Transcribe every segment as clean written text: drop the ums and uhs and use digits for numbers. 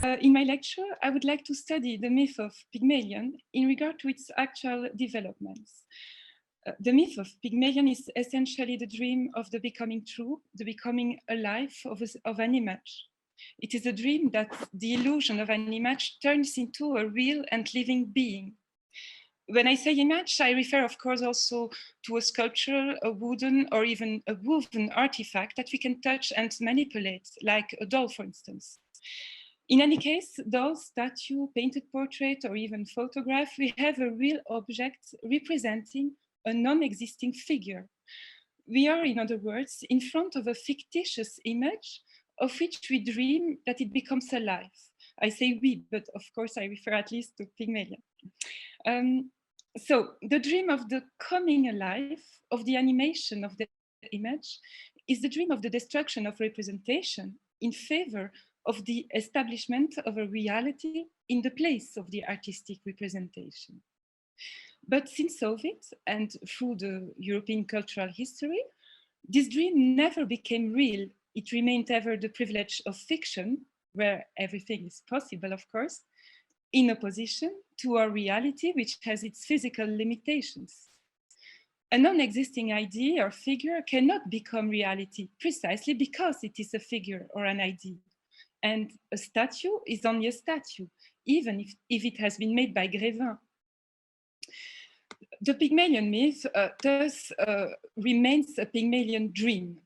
In my lecture, I would like to study the myth of Pygmalion in regard to its actual developments. The myth of Pygmalion is essentially the dream of the becoming true, the becoming alive of an image. It is a dream that the illusion of an image turns into a real and living being. When I say image, I refer, of course, also to a sculpture, a wooden or even a woven artifact that we can touch and manipulate, like a doll, for instance. In any case, doll, statue, painted portrait, or even photograph, we have a real object representing a non-existing figure. We are, in other words, in front of a fictitious image of which we dream that it becomes alive. I say we, but of course I refer at least to Pygmalion. So the dream of the coming alive of the animation of the image is the dream of the destruction of representation in favor of the establishment of a reality in the place of the artistic representation. But since Soviet and through the European cultural history, this dream never became real. It remained ever the privilege of fiction, where everything is possible, of course, in opposition to our reality, which has its physical limitations. A non-existing idea or figure cannot become reality precisely because it is a figure or an idea. And a statue is only a statue, even if it has been made by Grévin. The Pygmalion myth thus remains a Pygmalion dream,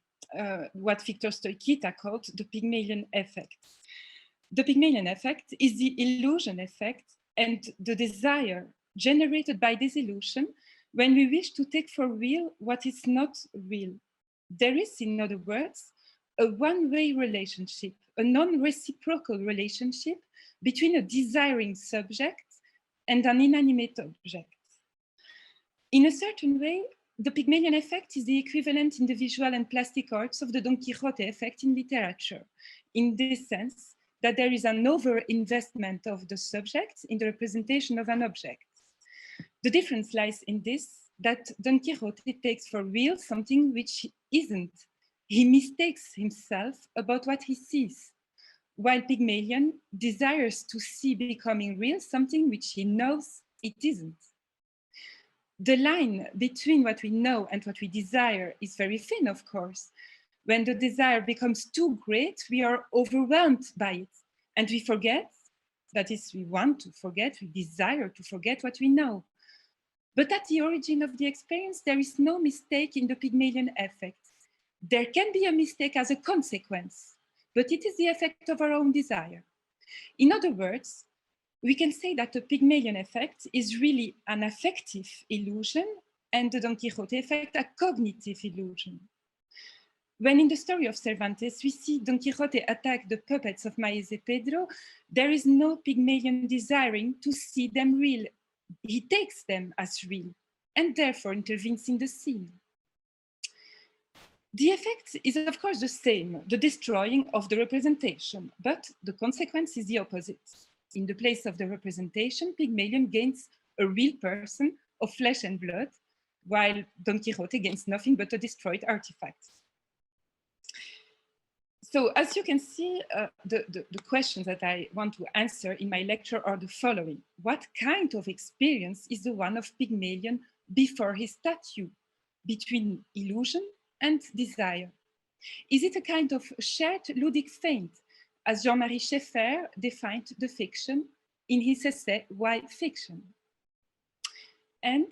what Victor Stoichita called the Pygmalion effect. The Pygmalion effect is the illusion effect and the desire generated by this illusion when we wish to take for real what is not real. There is, in other words, a one-way relationship, a non-reciprocal relationship between a desiring subject and an inanimate object. In a certain way, the Pygmalion effect is the equivalent in the visual and plastic arts of the Don Quixote effect in literature, in this sense that there is an over-investment of the subject in the representation of an object. The difference lies in this, that Don Quixote takes for real something which isn't. He mistakes himself about what he sees, while Pygmalion desires to see becoming real something which he knows it isn't. The line between what we know and what we desire is very thin, of course. When the desire becomes too great, we are overwhelmed by it, and we forget, that is, we want to forget, we desire to forget what we know. But at the origin of the experience, there is no mistake in the Pygmalion effect. There can be a mistake as a consequence, but it is the effect of our own desire. In other words, we can say that the Pygmalion effect is really an affective illusion and the Don Quixote effect a cognitive illusion. When in the story of Cervantes, we see Don Quixote attack the puppets of Maese Pedro, there is no Pygmalion desiring to see them real. He takes them as real and therefore intervenes in the scene. The effect is, of course, the same, the destroying of the representation, but the consequence is the opposite. In the place of the representation, Pygmalion gains a real person of flesh and blood, while Don Quixote gains nothing but a destroyed artifact. So as you can see, the questions that I want to answer in my lecture are the following. What kind of experience is the one of Pygmalion before his statue, between illusion and desire? Is it a kind of shared ludic feint, as Jean-Marie Schaeffer defined the fiction in his essay, Why Fiction? And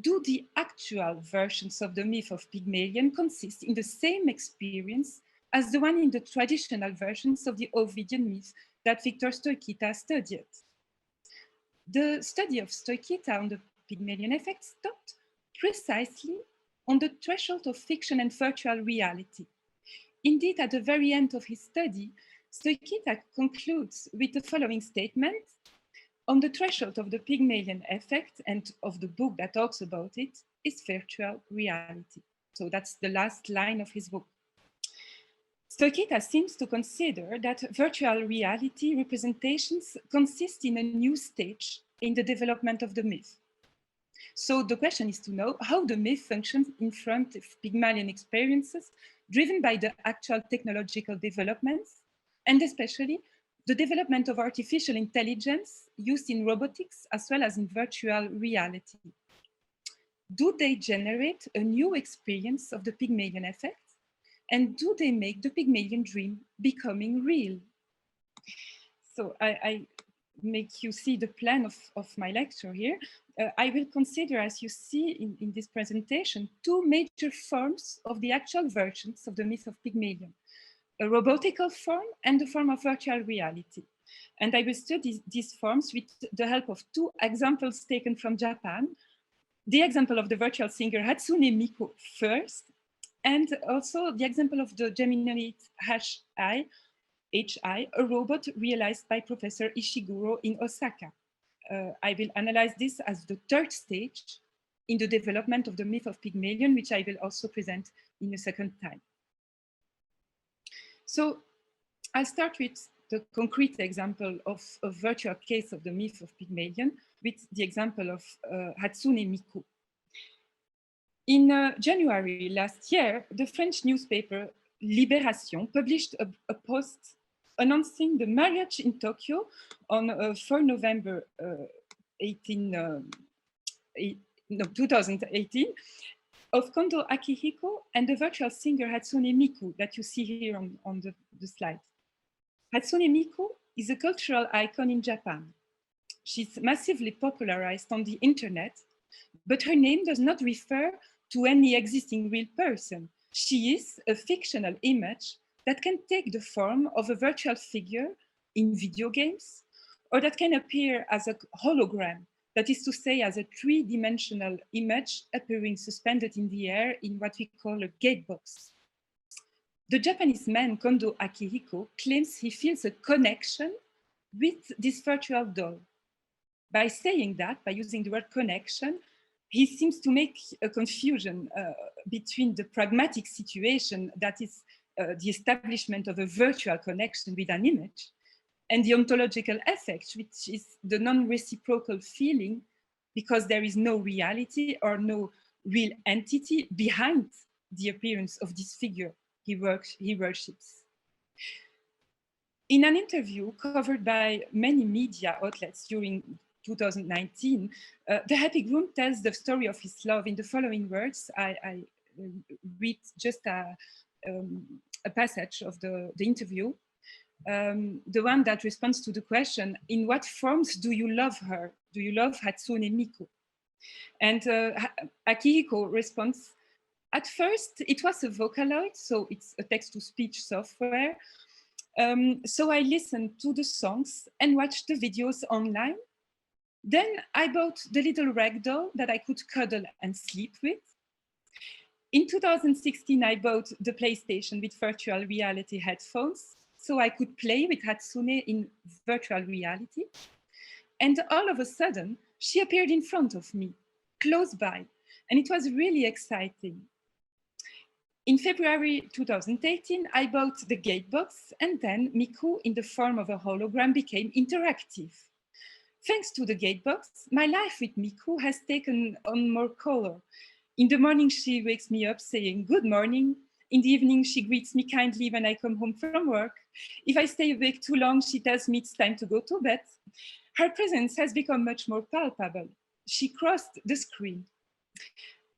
do the actual versions of the myth of Pygmalion consist in the same experience as the one in the traditional versions of the Ovidian myth that Victor Stoichita studied? The study of Stoichita on the Pygmalion effect stopped precisely on the threshold of fiction and virtual reality. Indeed, at the very end of his study, Stoichita concludes with the following statement: on the threshold of the Pygmalion effect and of the book that talks about it is virtual reality. So that's the last line of his book. Stoichita seems to consider that virtual reality representations consist in a new stage in the development of the myth. So the question is to know how the myth functions in front of Pygmalion experiences driven by the actual technological developments, and especially the development of artificial intelligence used in robotics as well as in virtual reality. Do they generate a new experience of the Pygmalion effect? And do they make the Pygmalion dream becoming real? So I make you see the plan of my lecture here. I will consider, as you see in this presentation, two major forms of the actual versions of the myth of Pygmalion: a robotical form and the form of virtual reality. And I will study these forms with the help of two examples taken from Japan: the example of the virtual singer Hatsune Miku first, and also the example of the Geminoid HI, a robot realized by Professor Ishiguro in Osaka. I will analyze this as the third stage in the development of the myth of Pygmalion, which I will also present in a second time. So I'll start with the concrete example of a virtual case of the myth of Pygmalion with the example of Hatsune Miku. In January last year, the French newspaper Libération published a post announcing the marriage in Tokyo on 4 November 2018 of Kondo Akihiko and the virtual singer Hatsune Miku that you see here on the slide. Hatsune Miku is a cultural icon in Japan. She's massively popularized on the internet, but her name does not refer to any existing real person. She is a fictional image that can take the form of a virtual figure in video games, or that can appear as a hologram, that is to say, as a three-dimensional image appearing suspended in the air in what we call a gatebox. The Japanese man Kondo Akihiko claims he feels a connection with this virtual doll. By saying that, by using the word connection, he seems to make a confusion between the pragmatic situation, that is the establishment of a virtual connection with an image, and the ontological effect, which is the non-reciprocal feeling because there is no reality or no real entity behind the appearance of this figure he worships. In an interview covered by many media outlets during 2019, the Happy Groom tells the story of his love in the following words. I read just a passage of the interview, the one that responds to the question, in what forms do you love her? Do you love Hatsune Miku? And Akihiko responds, at first it was a Vocaloid, so it's a text-to-speech software. So I listened to the songs and watched the videos online. Then I bought the little ragdoll that I could cuddle and sleep with. In 2016, I bought the PlayStation with virtual reality headphones, so I could play with Hatsune in virtual reality. And all of a sudden, she appeared in front of me, close by, and it was really exciting. In February 2018, I bought the Gatebox, and then Miku, in the form of a hologram, became interactive. Thanks to the Gatebox, my life with Miku has taken on more color. In the morning, she wakes me up saying, good morning. In the evening, she greets me kindly when I come home from work. If I stay awake too long, she tells me it's time to go to bed. Her presence has become much more palpable. She crossed the screen.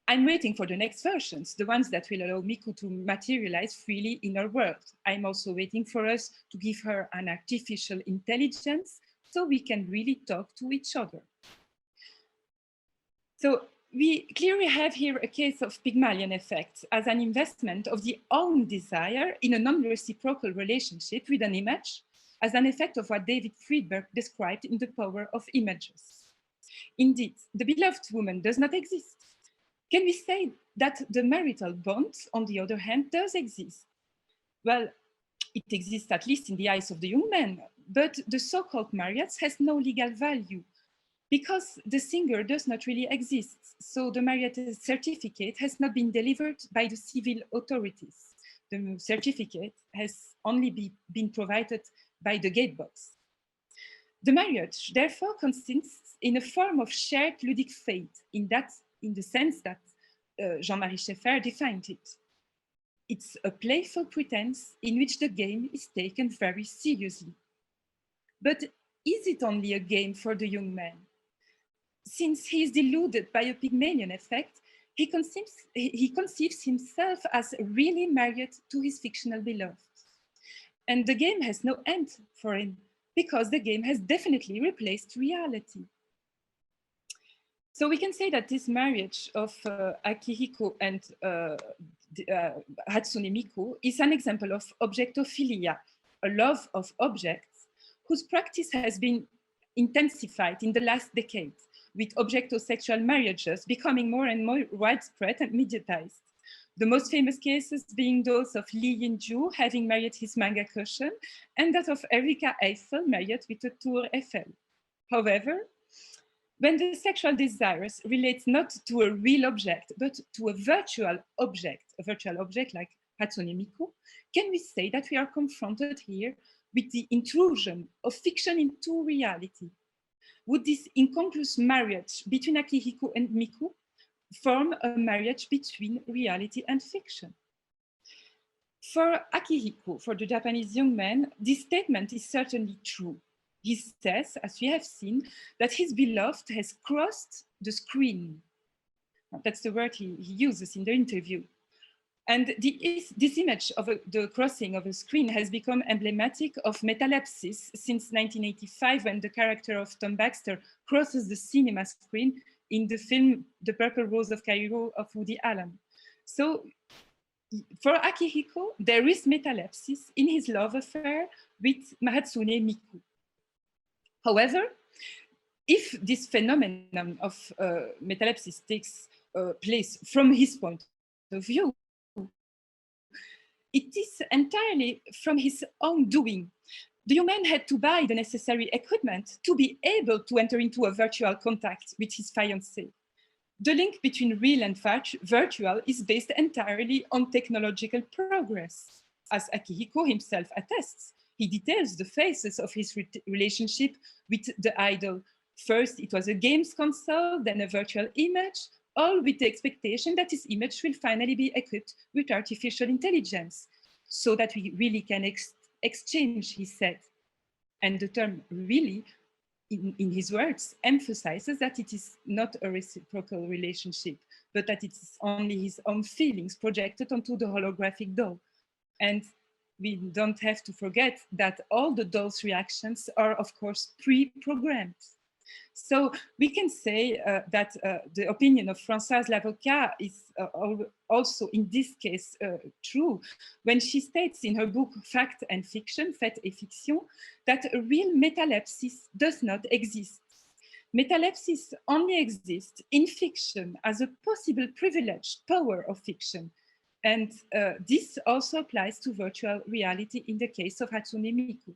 I'm waiting for the next versions, the ones that will allow Miku to materialize freely in our world. I'm also waiting for us to give her an artificial intelligence so we can really talk to each other. So we clearly have here a case of Pygmalion effect as an investment of the own desire in a non-reciprocal relationship with an image as an effect of what David Friedberg described in The Power of Images. Indeed, the beloved woman does not exist. Can we say that the marital bond, on the other hand, does exist? Well, it exists at least in the eyes of the young man, but the so-called marriage has no legal value because the singer does not really exist. So the marriage certificate has not been delivered by the civil authorities. The certificate has only been provided by the Gatebox. The marriage, therefore, consists in a form of shared ludic fate, in the sense that Jean-Marie Schaeffer defined it. It's a playful pretense in which the game is taken very seriously. But is it only a game for the young man? Since he is deluded by a Pygmalion effect, he conceives himself as really married to his fictional beloved. And the game has no end for him, because the game has definitely replaced reality. So we can say that this marriage of Akihiko and Hatsune Miku is an example of objectophilia, a love of objects, whose practice has been intensified in the last decade, with objectosexual marriages becoming more and more widespread and mediatized. The most famous cases being those of Li Yinju having married his manga cushion, and that of Erika Eiffel married with a Tour Eiffel. However, when the sexual desires relates not to a real object, but to a virtual object like Hatsune Miku, can we say that we are confronted here with the intrusion of fiction into reality? Would this inconclusive marriage between Akihiko and Miku form a marriage between reality and fiction? For Akihiko, for the Japanese young man, this statement is certainly true. He says, as we have seen, that his beloved has crossed the screen. That's the word he uses in the interview. And this image of the crossing of a screen has become emblematic of metalepsis since 1985, when the character of Tom Baxter crosses the cinema screen in the film The Purple Rose of Cairo of Woody Allen. So for Akihiko, there is metalepsis in his love affair with Hatsune Miku. However, if this phenomenon of metalepsis takes place from his point of view, it is entirely from his own doing. The young man had to buy the necessary equipment to be able to enter into a virtual contact with his fiancée. The link between real and virtual is based entirely on technological progress. As Akihiko himself attests, he details the phases of his relationship with the idol. First, it was a games console, then a virtual image, all with the expectation that this image will finally be equipped with artificial intelligence, so that we really can exchange, he said. And the term really, in his words, emphasizes that it is not a reciprocal relationship, but that it is only his own feelings projected onto the holographic doll. And we don't have to forget that all the doll's reactions are, of course, pre-programmed. So we can say that the opinion of Françoise Lavocat is also in this case true, when she states in her book Fact and Fiction, Fait et Fiction, that a real metalepsis does not exist. Metalepsis only exists in fiction as a possible privileged power of fiction. And this also applies to virtual reality in the case of Hatsune Miku.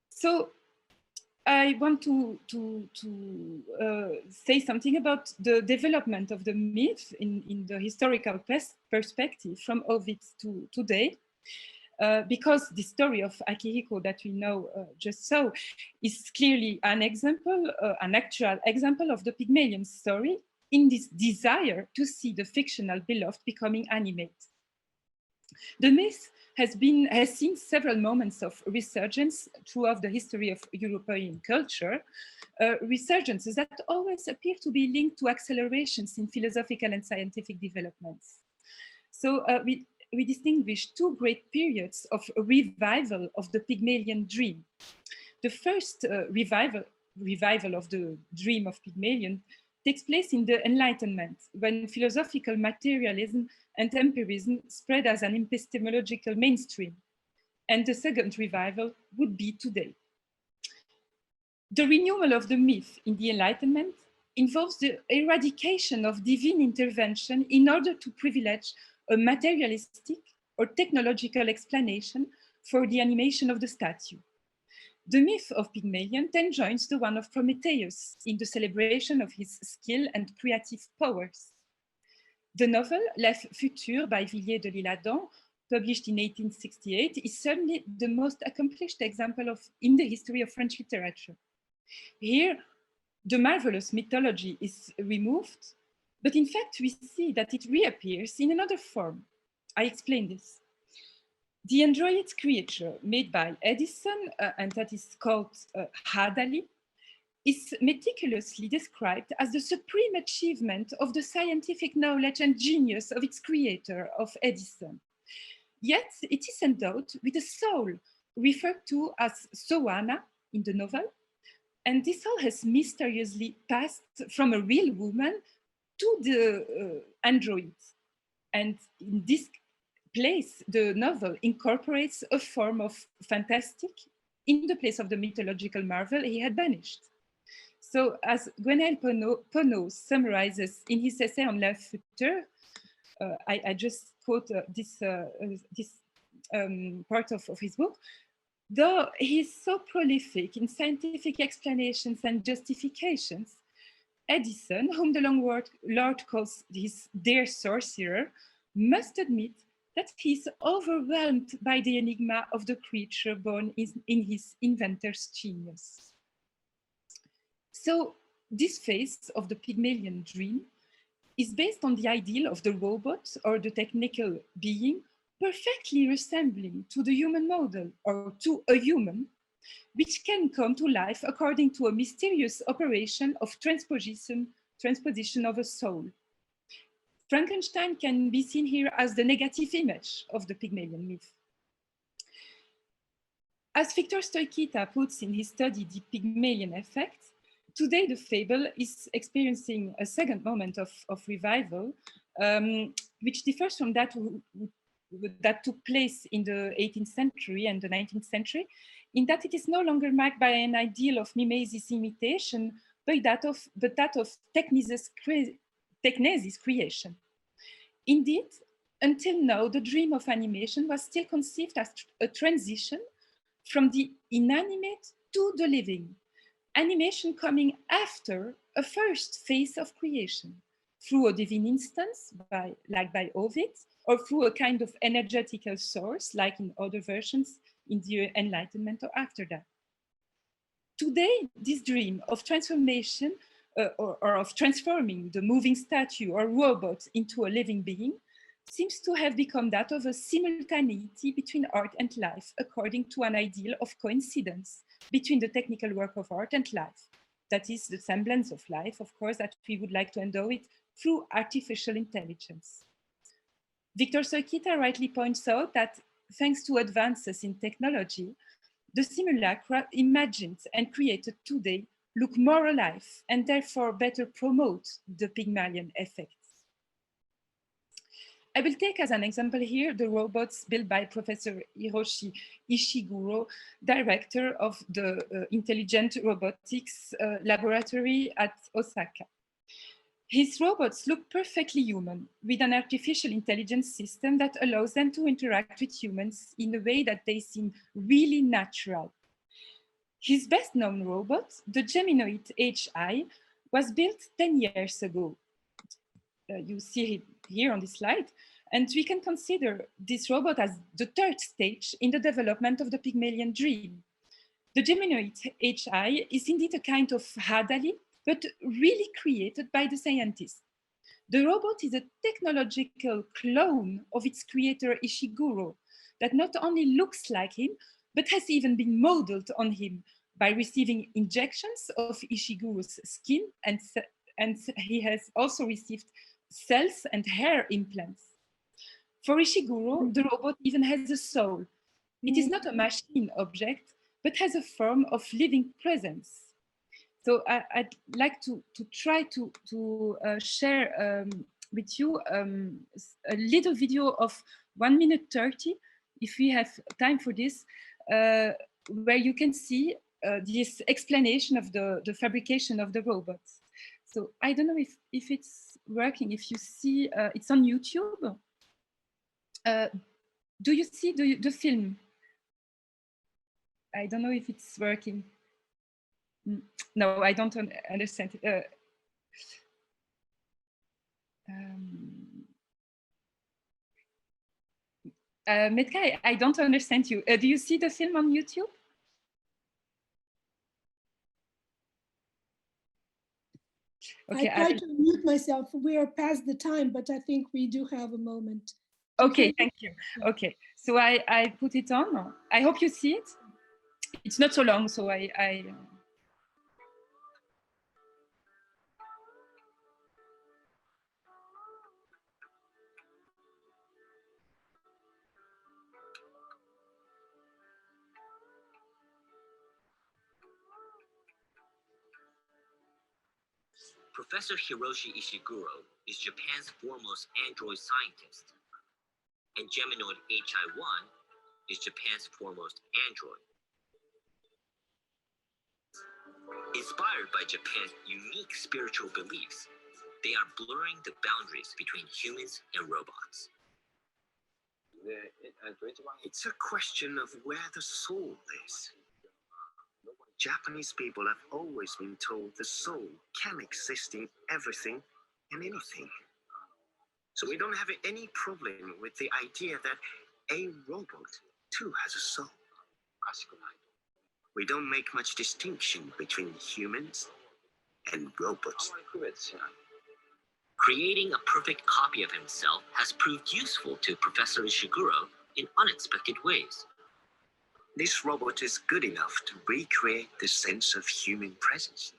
So I want to say something about the development of the myth in the historical perspective from Ovid to today, because the story of Akihiko that we know just so is clearly an example, an actual example of the Pygmalion story in this desire to see the fictional beloved becoming animate. The myth has seen several moments of resurgence throughout the history of European culture, resurgences that always appear to be linked to accelerations in philosophical and scientific developments. So we distinguish two great periods of revival of the Pygmalion dream. The first revival of the dream of Pygmalion takes place in the Enlightenment, when philosophical materialism and empirism spread as an epistemological mainstream. And the second revival would be today. The renewal of the myth in the Enlightenment involves the eradication of divine intervention in order to privilege a materialistic or technological explanation for the animation of the statue. The myth of Pygmalion then joins the one of Prometheus in the celebration of his skill and creative powers. The novel L'Œuf Futur by Villiers de l'Isle-Adam, published in 1868, is certainly the most accomplished example in the history of French literature. Here, the marvelous mythology is removed, but in fact, we see that it reappears in another form. I explain this. The android creature made by Edison, and that is called Hadali, is meticulously described as the supreme achievement of the scientific knowledge and genius of its creator, of Edison. Yet it is endowed with a soul referred to as Soana in the novel, and this soul has mysteriously passed from a real woman to the android. And in this place, the novel incorporates a form of fantastic in the place of the mythological marvel he had banished. So as Gwenaël Poneau summarizes in his essay on La Future, I just quote this part of his book, though he's so prolific in scientific explanations and justifications, Edison, whom the Lord calls his dear sorcerer, must admit that he's overwhelmed by the enigma of the creature born in his inventor's genius. So this phase of the Pygmalion dream is based on the ideal of the robot or the technical being perfectly resembling to the human model or to a human, which can come to life according to a mysterious operation of transposition of a soul. Frankenstein can be seen here as the negative image of the Pygmalion myth. As Victor Stoikita puts in his study The Pygmalion Effect, today the fable is experiencing a second moment of revival, which differs from that took place in the 18th century and the 19th century, in that it is no longer marked by an ideal of mimesis imitation, but that of technesis creation. Indeed, until now, the dream of animation was still conceived as a transition from the inanimate to the living, animation coming after a first phase of creation, through a divine instance, like by Ovid, or through a kind of energetical source, like in other versions in the Enlightenment or after that. Today, this dream of transformation or of transforming the moving statue or robot into a living being seems to have become that of a simultaneity between art and life, according to an ideal of coincidence between the technical work of art and life. That is the semblance of life, of course, that we would like to endow it through artificial intelligence. Victor Stoikita rightly points out that thanks to advances in technology, the simulacra imagined and created today look more alive and therefore better promote the Pygmalion effect. I will take as an example here the robots built by Professor Hiroshi Ishiguro, director of the Intelligent Robotics Laboratory at Osaka. His robots look perfectly human, with an artificial intelligence system that allows them to interact with humans in a way that they seem really natural. His best-known robot, the Geminoid HI, was built 10 years ago. You see it here on this slide. And we can consider this robot as the third stage in the development of the Pygmalion dream. The Geminoid HI is indeed a kind of Hadali, but really created by the scientist. The robot is a technological clone of its creator Ishiguro that not only looks like him, but has even been modeled on him by receiving injections of Ishiguro's skin, and he has also received cells and hair implants. For Ishiguro, the robot even has a soul. It is not a machine object, but has a form of living presence. So I'd like to try to share with you a little video of 1 minute 30, if we have time for this, where you can see this explanation of the fabrication of the robots. So I don't know if it's working, if you see, it's on YouTube. Do you see the film? I don't know if it's working. No, I don't understand. Metka, I don't understand you. Do you see the film on YouTube? Okay, I tried to mute myself. We are past the time, but I think we do have a moment Okay, thank you. Okay, so I put it on. I hope you see it. It's not so long, so I Professor Hiroshi Ishiguro is Japan's foremost android scientist, and Geminoid HI-1 is Japan's foremost android. Inspired by Japan's unique spiritual beliefs, they are blurring the boundaries between humans and robots. It's a question of where the soul is. Japanese people have always been told the soul can exist in everything and anything. So we don't have any problem with the idea that a robot too has a soul. We don't make much distinction between humans and robots. Creating a perfect copy of himself has proved useful to Professor Ishiguro in unexpected ways. This robot is good enough to recreate the sense of human presence.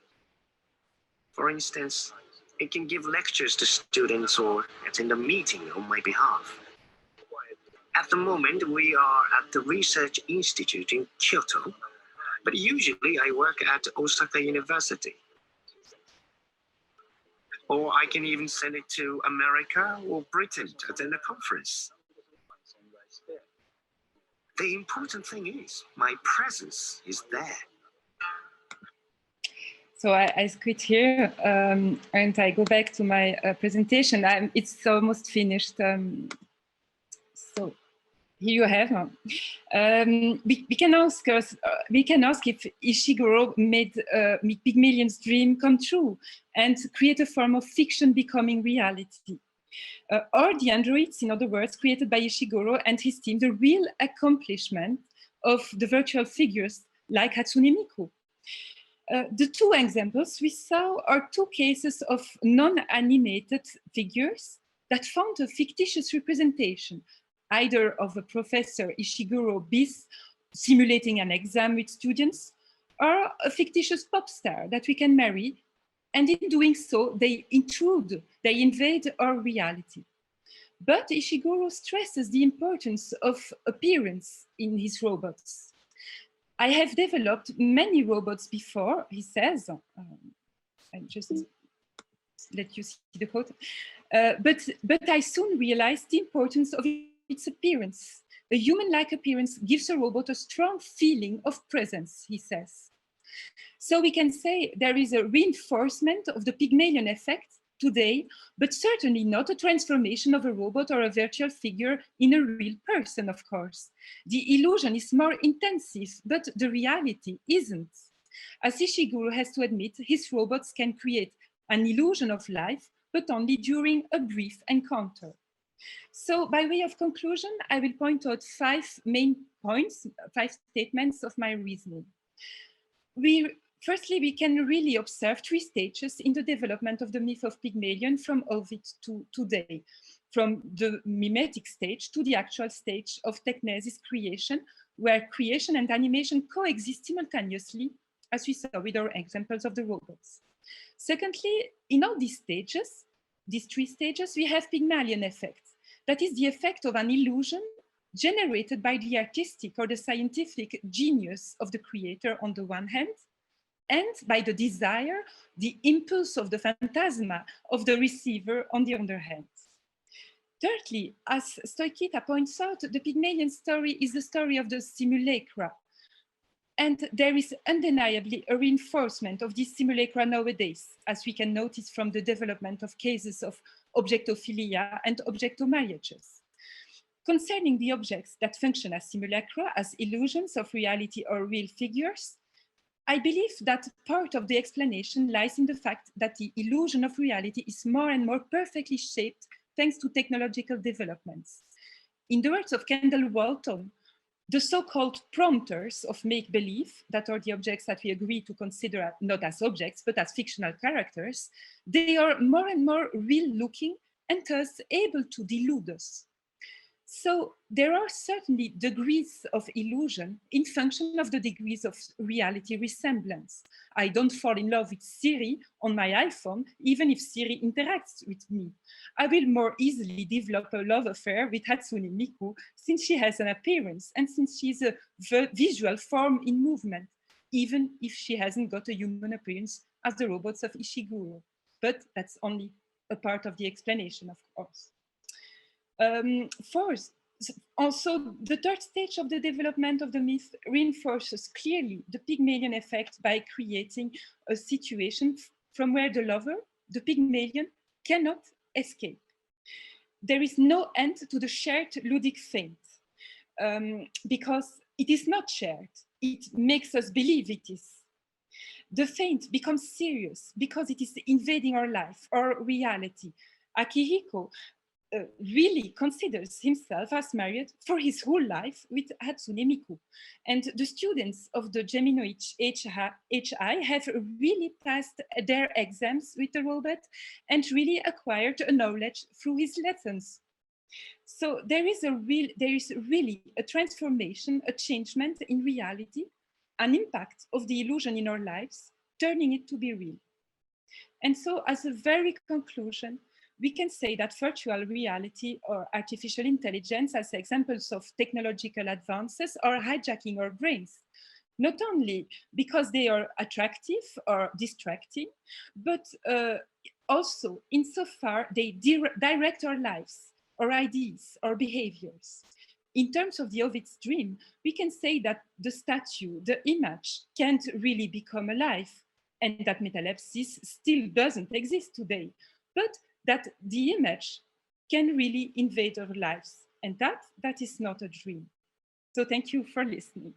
For instance, it can give lectures to students or attend a meeting on my behalf. At the moment, we are at the Research Institute in Kyoto, but usually I work at Osaka University. Or I can even send it to America or Britain to attend a conference. The important thing is my presence is there. So I quit here and I go back to my presentation. It's almost finished. So here you have. We can ask if Ishiguro made Pygmalion's dream come true and create a form of fiction becoming reality. Are the androids, in other words, created by Ishiguro and his team, the real accomplishment of the virtual figures like Hatsune Miku? The two examples we saw are two cases of non-animated figures that found a fictitious representation, either of a Professor Ishiguro bis simulating an exam with students, or a fictitious pop star that we can marry, and in doing so, they invade our reality. But Ishiguro stresses the importance of appearance in his robots. I have developed many robots before, he says. I just let you see the quote. But I soon realized the importance of its appearance. A human-like appearance gives a robot a strong feeling of presence, he says. So we can say there is a reinforcement of the Pygmalion effect today, but certainly not a transformation of a robot or a virtual figure in a real person, of course. The illusion is more intensive, but the reality isn't. As Ishiguro has to admit, his robots can create an illusion of life, but only during a brief encounter. So by way of conclusion, I will point out 5 main points, 5 statements of my reasoning. Firstly, we can really observe 3 stages in the development of the myth of Pygmalion from Ovid to today, from the mimetic stage to the actual stage of Teknesis creation, where creation and animation coexist simultaneously, as we saw with our examples of the robots. Secondly, in all these stages, these 3 stages, we have Pygmalion effect. That is the effect of an illusion generated by the artistic or the scientific genius of the creator on the one hand, and by the desire, the impulse of the phantasma of the receiver on the other hand. Thirdly, as Stoikita points out, the Pygmalion story is the story of the simulacra. And there is undeniably a reinforcement of these simulacra nowadays, as we can notice from the development of cases of objectophilia and objectomarriages. Concerning the objects that function as simulacra, as illusions of reality or real figures, I believe that part of the explanation lies in the fact that the illusion of reality is more and more perfectly shaped thanks to technological developments. In the words of Kendall Walton, the so-called prompters of make-believe, that are the objects that we agree to consider not as objects, but as fictional characters, they are more and more real-looking and thus able to delude us. So there are certainly degrees of illusion in function of the degrees of reality resemblance. I don't fall in love with Siri on my iPhone, even if Siri interacts with me. I will more easily develop a love affair with Hatsune Miku since she has an appearance and since she's a visual form in movement, even if she hasn't got a human appearance as the robots of Ishiguro. But that's only a part of the explanation, of course. Fourth, also the third stage of the development of the myth reinforces clearly the Pygmalion effect by creating a situation from where the lover, the Pygmalion, cannot escape. There is no end to the shared ludic feint because it is not shared. It makes us believe it is. The feint becomes serious because it is invading our life, our reality. Akihiko really considers himself as married for his whole life with Hatsune Miku. And the students of the Gemino HI have really passed their exams with the robot and really acquired a knowledge through his lessons. So there is really a transformation, a changement in reality, an impact of the illusion in our lives, turning it to be real. And so as a very conclusion, we can say that virtual reality or artificial intelligence as examples of technological advances are hijacking our brains, not only because they are attractive or distracting, but also insofar they direct our lives, our ideas, our behaviors. In terms of the Ovid's dream, we can say that the statue, the image, can't really become alive, and that metalepsis still doesn't exist today. But that the image can really invade our lives, and that is not a dream. So thank you for listening.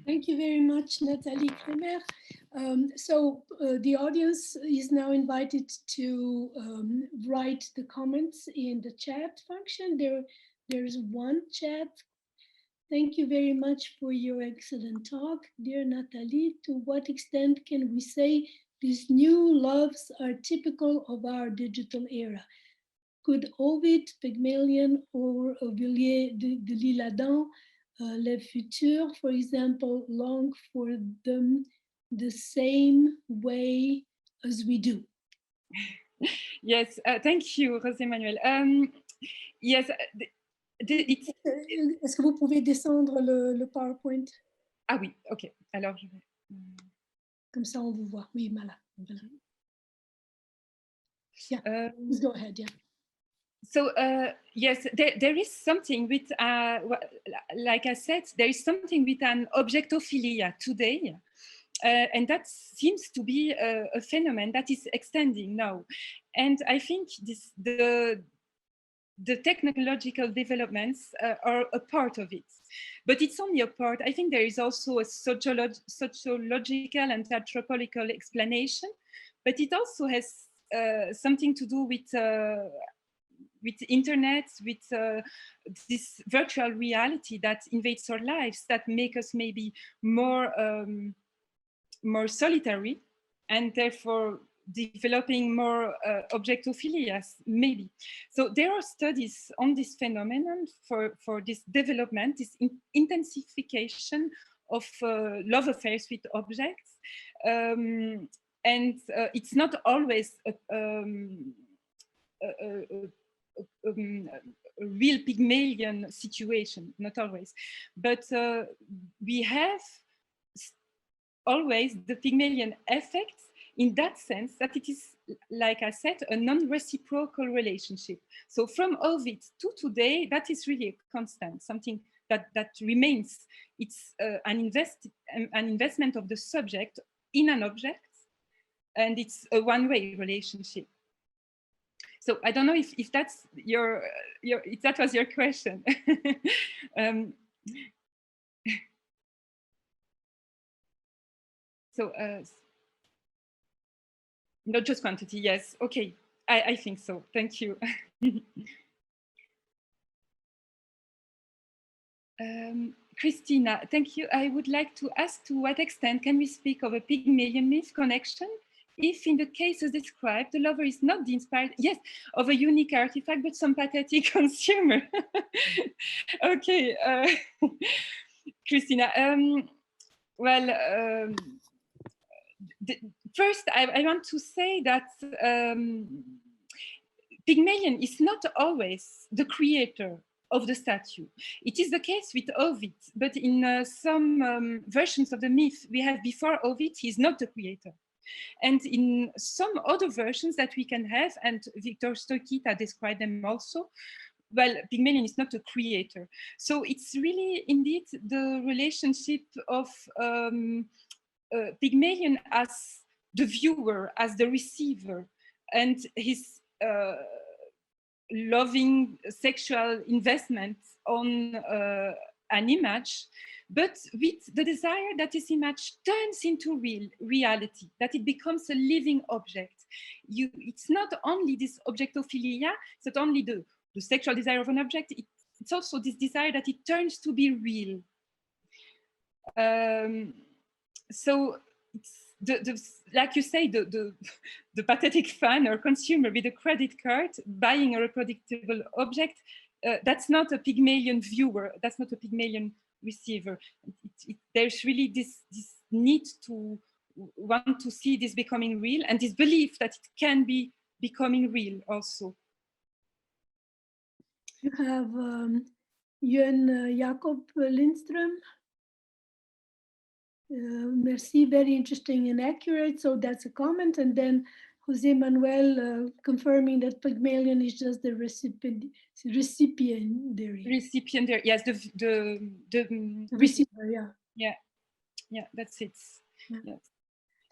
Thank you very much, Nathalie Kremer. The audience is now invited to write the comments in the chat function. There's one chat. Thank you very much for your excellent talk, dear Nathalie. To what extent can we say these new loves are typical of our digital era? Could Ovid, Pygmalion, or Villiers de l'Isle-Adam, Le Futur, for example, long for them the same way as we do? Yes, thank you, José Manuel. Yes, est-ce que vous pouvez descendre le PowerPoint? Ah oui, ok. Alors, je vais... Comme ça, on vous voit. Oui, voilà. Yeah, please go ahead, yeah. So yes, there is something with, like I said, there is something with an objectophilia today, and that seems to be a phenomenon that is extending now. And I think the technological developments are a part of it, but it's only a part. I think there is also a sociological and anthropological explanation, but it also has something to do with internet, with this virtual reality that invades our lives, that make us maybe more solitary, and therefore developing more objectophilia, maybe. So there are studies on this phenomenon for this development, this intensification of love affairs with objects. And it's not always a real Pygmalion situation, not always, but we have always the Pygmalion effect in that sense that it is, like I said, a non-reciprocal relationship. So from Ovid to today, that is really a constant, something that remains. It's an investment of the subject in an object, and it's a one-way relationship. So I don't know if that's if that was your question. Not just quantity, yes. Okay, I think so. Thank you. Christina, thank you. I would like to ask, to what extent can we speak of a Pygmalion myth connection if in the cases described, the lover is not the inspired, yes, of a unique artifact, but some pathetic consumer. Okay, Christina. Well, first, I want to say that Pygmalion is not always the creator of the statue. It is the case with Ovid, but in some versions of the myth we have before Ovid, he is not the creator. And in some other versions that we can have, and Victor Stoikita described them also, well, Pygmalion is not a creator. So it's really indeed the relationship of Pygmalion as the viewer, as the receiver, and his loving sexual investment on an image, but with the desire that this image turns into reality, that it becomes a living object. It's not only this objectophilia, it's not only the sexual desire of an object, it's also this desire that it turns to be real. So it's like you say, the pathetic fan or consumer with a credit card buying a reproducible object, that's not a Pygmalion viewer, that's not a Pygmalion receiver. There's really this need to want to see this becoming real, and this belief that it can be becoming real also. You have Jön Jakob Lindström. Merci, very interesting and accurate. So that's a comment. And then Jose Manuel confirming that Pygmalion is just the recipientary. Recipientary, yes, the receiver, yeah. Yeah, that's it. Yeah. Yes.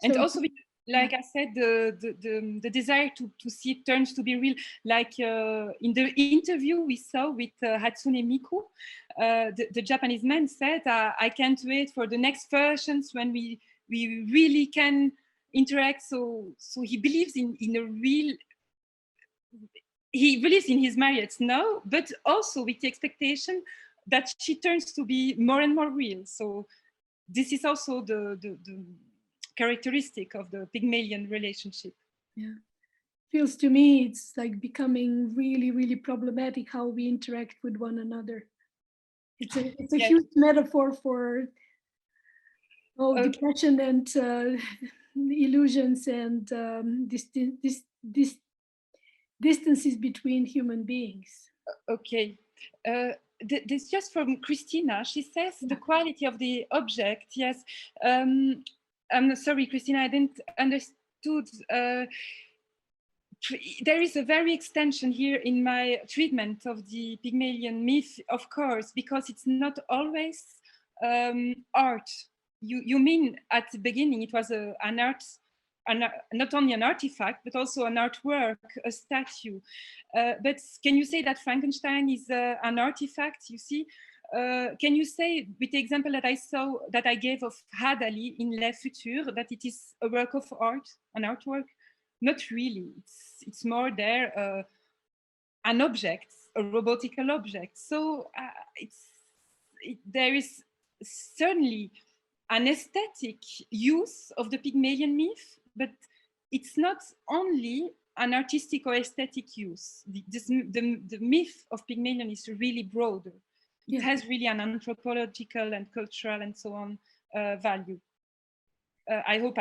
And So, also, like I said, the desire to see it turns to be real. Like in the interview we saw with Hatsune Miku, the Japanese man said, I can't wait for the next versions when we really can interact. So he believes in a real, he believes in his marriage now, but also with the expectation that she turns to be more and more real. So this is also the characteristic of the Pygmalion relationship. Yeah, feels to me it's like becoming really, really problematic how we interact with one another. It's a Yes. huge metaphor for depression and illusions and this distances between human beings. Okay. This just from Christina. She says the quality of the object. Yes. I'm sorry, Christina, I didn't understood. There is a very extension here in my treatment of the Pygmalion myth, of course, because it's not always art. You mean at the beginning it was an art, not only an artifact, but also an artwork, a statue. But can you say that Frankenstein is an artifact, you see? Can you say, with the example that I gave of Hadali in Le Futur, that it is a work of art, an artwork? Not really. It's more there, an object, a robotical object. So there is certainly an aesthetic use of the Pygmalion myth, but it's not only an artistic or aesthetic use. The myth of Pygmalion is really broader. It has really an anthropological and cultural and so on value. I hope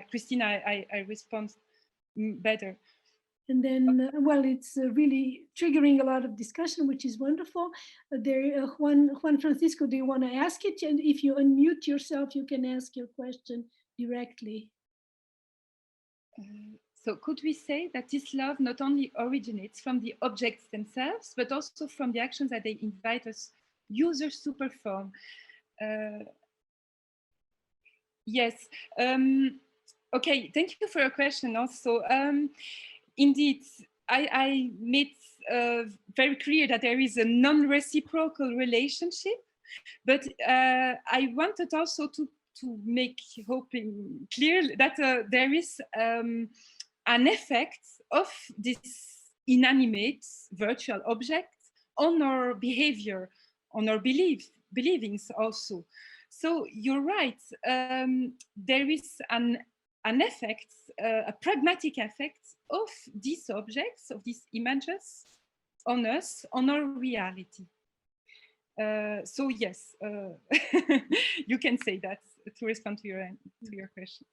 Christina, I respond better. And then, well, it's really triggering a lot of discussion, which is wonderful. Juan Francisco, do you want to ask it? And if you unmute yourself, you can ask your question directly. So could we say that this love not only originates from the objects themselves, but also from the actions that they invite us users to perform? Yes. Okay, thank you for your question also. Indeed, I made very clear that there is a non-reciprocal relationship, but I wanted also to make hoping clear that there is an effect of this inanimate virtual object on our behavior, on our believings also. So you're right, there is an an effect, a pragmatic effect of these objects, of these images on us, on our reality. So yes, you can say that to respond to your question.